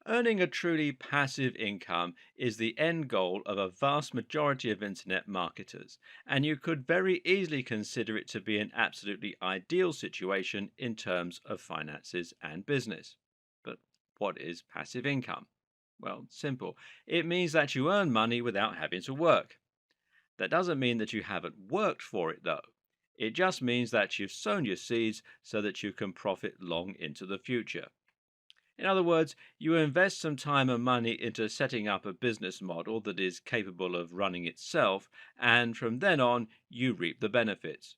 Earning a truly passive income is the end goal of a vast majority of internet marketers, and you could very easily consider it to be an absolutely ideal situation in terms of finances and business. But what is passive income? Well, simple. It means that you earn money without having to work. That doesn't mean that you haven't worked for it, though. It just means that you've sown your seeds so that you can profit long into the future. In other words, you invest some time and money into setting up a business model that is capable of running itself, and from then on, you reap the benefits.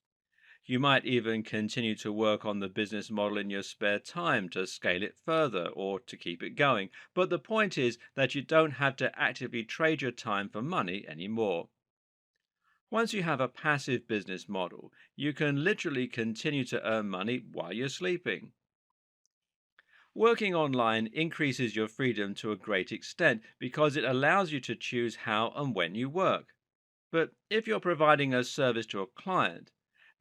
You might even continue to work on the business model in your spare time to scale it further or to keep it going. But the point is that you don't have to actively trade your time for money anymore. Once you have a passive business model, you can literally continue to earn money while you're sleeping. Working online increases your freedom to a great extent because it allows you to choose how and when you work. But if you're providing a service to a client,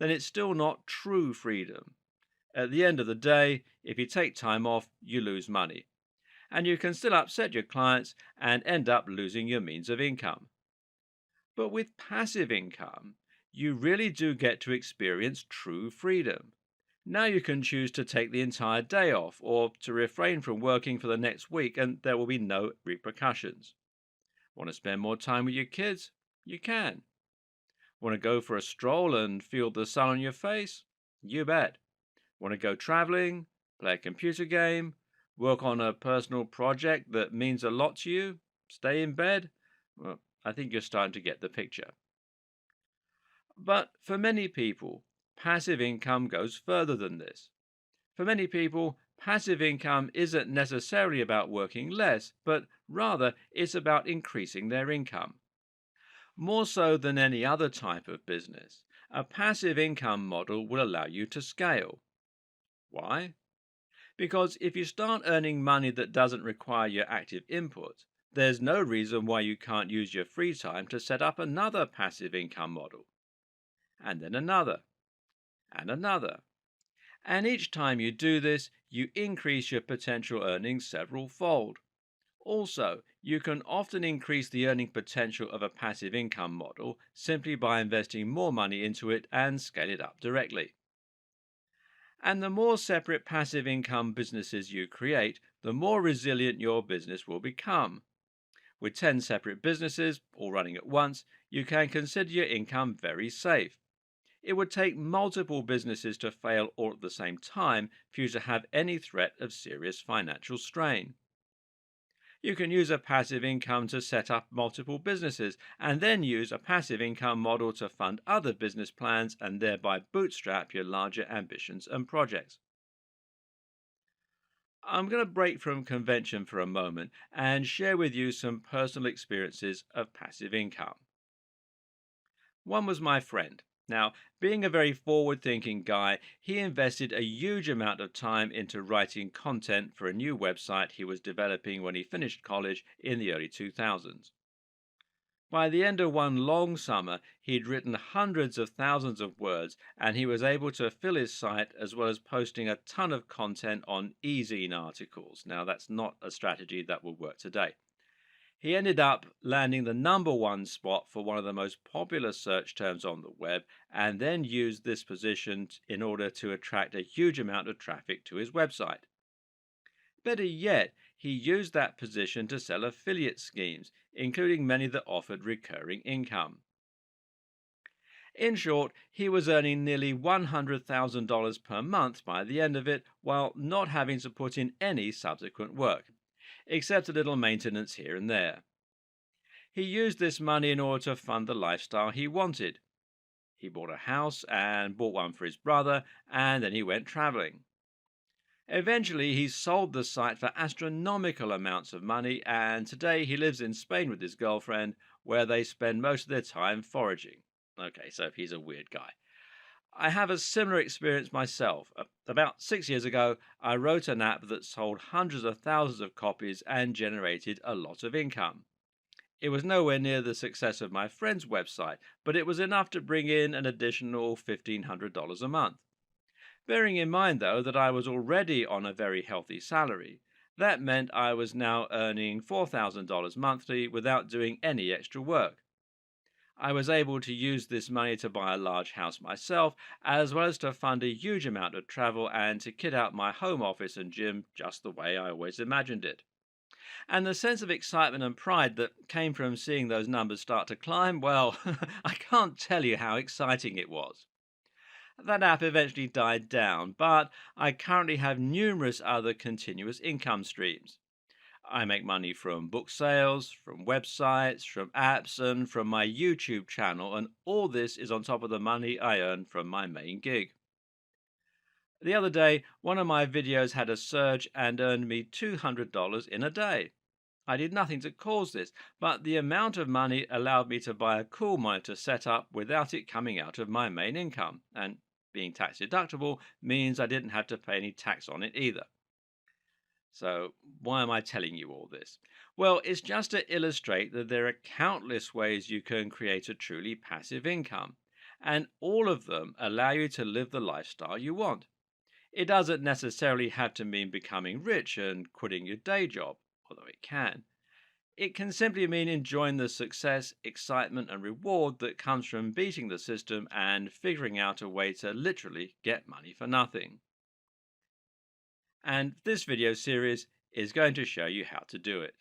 then it's still not true freedom. At the end of the day, if you take time off, you lose money. And you can still upset your clients and end up losing your means of income. But with passive income, you really do get to experience true freedom. Now you can choose to take the entire day off or to refrain from working for the next week, and there will be no repercussions. Want to spend more time with your kids? You can. Want to go for a stroll and feel the sun on your face? You bet. Want to go traveling, play a computer game, work on a personal project that means a lot to you, stay in bed? Well, I think you're starting to get the picture. But for many people, passive income goes further than this. For many people, passive income isn't necessarily about working less, but rather it's about increasing their income. More so than any other type of business, a passive income model will allow you to scale. Why? Because if you start earning money that doesn't require your active input, there's no reason why you can't use your free time to set up another passive income model, and then another, and another. And each time you do this, you increase your potential earnings several fold. Also, you can often increase the earning potential of a passive income model simply by investing more money into it and scale it up directly. And the more separate passive income businesses you create, the more resilient your business will become. With 10 separate businesses, all running at once, you can consider your income very safe. It would take multiple businesses to fail all at the same time for you to have any threat of serious financial strain. You can use a passive income to set up multiple businesses and then use a passive income model to fund other business plans and thereby bootstrap your larger ambitions and projects. I'm going to break from convention for a moment and share with you some personal experiences of passive income. One was my friend. Now, being a very forward thinking guy, he invested a huge amount of time into writing content for a new website he was developing when he finished college in the early 2000s. By the end of one long summer, he'd written hundreds of thousands of words, and he was able to fill his site as well as posting a ton of content on e-zine articles. Now, that's not a strategy that will work today. He ended up landing the number one spot for one of the most popular search terms on the web, and then used this position in order to attract a huge amount of traffic to his website. Better yet, he used that position to sell affiliate schemes, including many that offered recurring income. In short, he was earning nearly $100,000 per month by the end of it, while not having to put in any subsequent work, except a little maintenance here and there. He used this money in order to fund the lifestyle he wanted. He bought a house and bought one for his brother, and then he went traveling. Eventually, he sold the site for astronomical amounts of money, and today he lives in Spain with his girlfriend, where they spend most of their time foraging. Okay, so he's a weird guy. I have a similar experience myself. About 6 years ago, I wrote an app that sold hundreds of thousands of copies and generated a lot of income. It was nowhere near the success of my friend's website, but it was enough to bring in an additional $1,500 a month. Bearing in mind, though, that I was already on a very healthy salary, That meant I was now earning $4,000 monthly without doing any extra work. I was able to use this money to buy a large house myself, as well as to fund a huge amount of travel and to kit out my home office and gym just the way I always imagined it. And the sense of excitement and pride that came from seeing those numbers start to climb, well, I can't tell you how exciting it was. That app eventually died down, but I currently have numerous other continuous income streams. I make money from book sales, from websites, from apps, and from my YouTube channel, and all this is on top of the money I earn from my main gig. The other day, one of my videos had a surge and earned me $200 in a day. I did nothing to cause this, but the amount of money allowed me to buy a cool monitor setup without it coming out of my main income, and being tax deductible means I didn't have to pay any tax on it either. So, why am I telling you all this? Well, it's just to illustrate that there are countless ways you can create a truly passive income, and all of them allow you to live the lifestyle you want. It doesn't necessarily have to mean becoming rich and quitting your day job, although it can. It can simply mean enjoying the success, excitement, and reward that comes from beating the system and figuring out a way to literally get money for nothing. And this video series is going to show you how to do it.